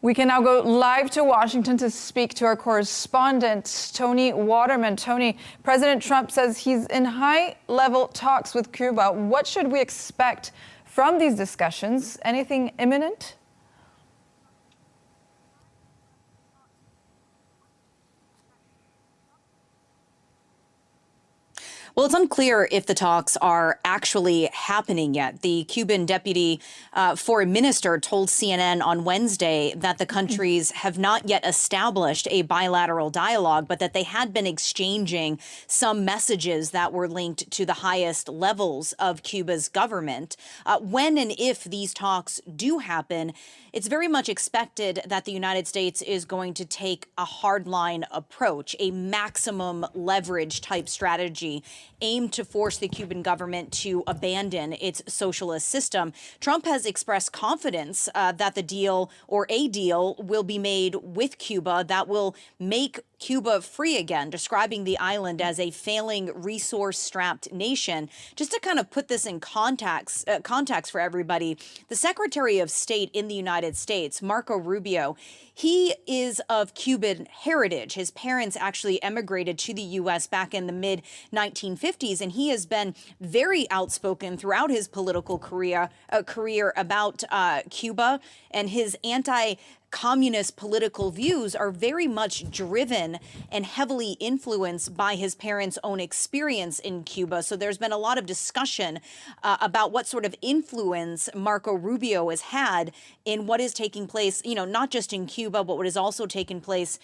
We can now go live to Washington to speak to our correspondent, Tony Waterman. Tony, President Trump says he's in high-level talks with Cuba. What should we expect from these discussions? Anything imminent? Well, it's unclear if the talks are actually happening yet. The Cuban deputy foreign minister told CNN on Wednesday that the countries have not yet established a bilateral dialogue, but that they had been exchanging some messages that were linked to the highest levels of Cuba's government. When and if these talks do happen, it's very much expected that the United States is going to take a hardline approach, a maximum leverage type strategy aimed to force the Cuban government to abandon its socialist system. Trump has expressed confidence that the deal or a deal will be made with Cuba that will make Cuba free again, describing the island as a failing resource-strapped nation. Just to kind of put this in context for everybody, the Secretary of State in the United States, Marco Rubio, he is of Cuban heritage. His parents actually emigrated to the U.S. back in the mid-1950s, and he has been very outspoken throughout his political career about Cuba, and his anti-communist political views are very much driven and heavily influenced by his parents' own experience in Cuba. So there's been a lot of discussion about what sort of influence Marco Rubio has had in what is taking place, you know, not just in Cuba, but what has also taken place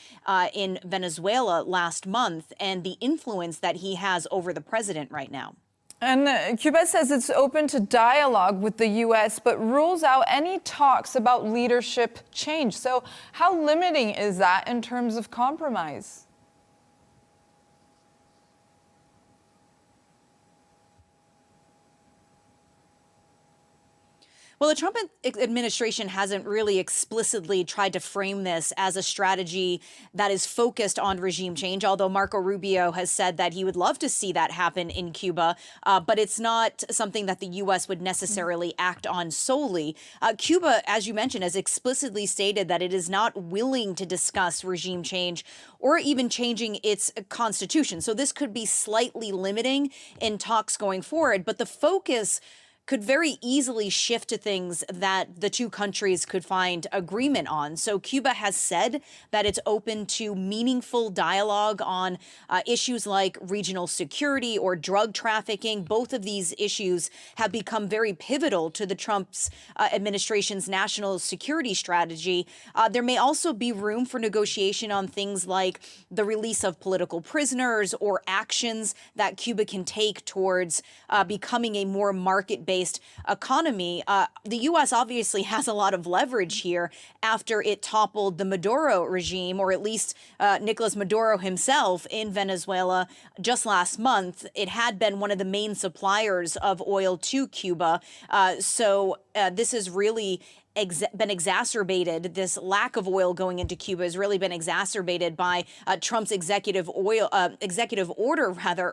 in Venezuela last month, and the influence that he has over the president right now. And Cuba says it's open to dialogue with the U.S., but rules out any talks about leadership change. So how limiting is that in terms of compromise? Well, the Trump administration hasn't really explicitly tried to frame this as a strategy that is focused on regime change, although Marco Rubio has said that he would love to see that happen in Cuba, but it's not something that the U.S. would necessarily act on solely. Cuba, as you mentioned, has explicitly stated that it is not willing to discuss regime change or even changing its constitution. So this could be slightly limiting in talks going forward, but the focus could very easily shift to things that the two countries could find agreement on. So Cuba has said that it's open to meaningful dialogue on issues like regional security or drug trafficking. Both of these issues have become very pivotal to the Trump's administration's national security strategy. There may also be room for negotiation on things like the release of political prisoners or actions that Cuba can take towards becoming a more market-based economy. The U.S. obviously has a lot of leverage here after it toppled the Maduro regime, or at least Nicolas Maduro himself in Venezuela just last month. It had been one of the main suppliers of oil to Cuba. So this has really been exacerbated. This lack of oil going into Cuba has really been exacerbated by Trump's executive order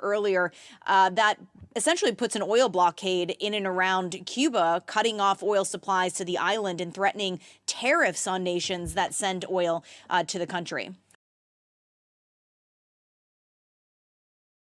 earlier that essentially puts an oil blockade in and around Cuba, cutting off oil supplies to the island and threatening tariffs on nations that send oil to the country.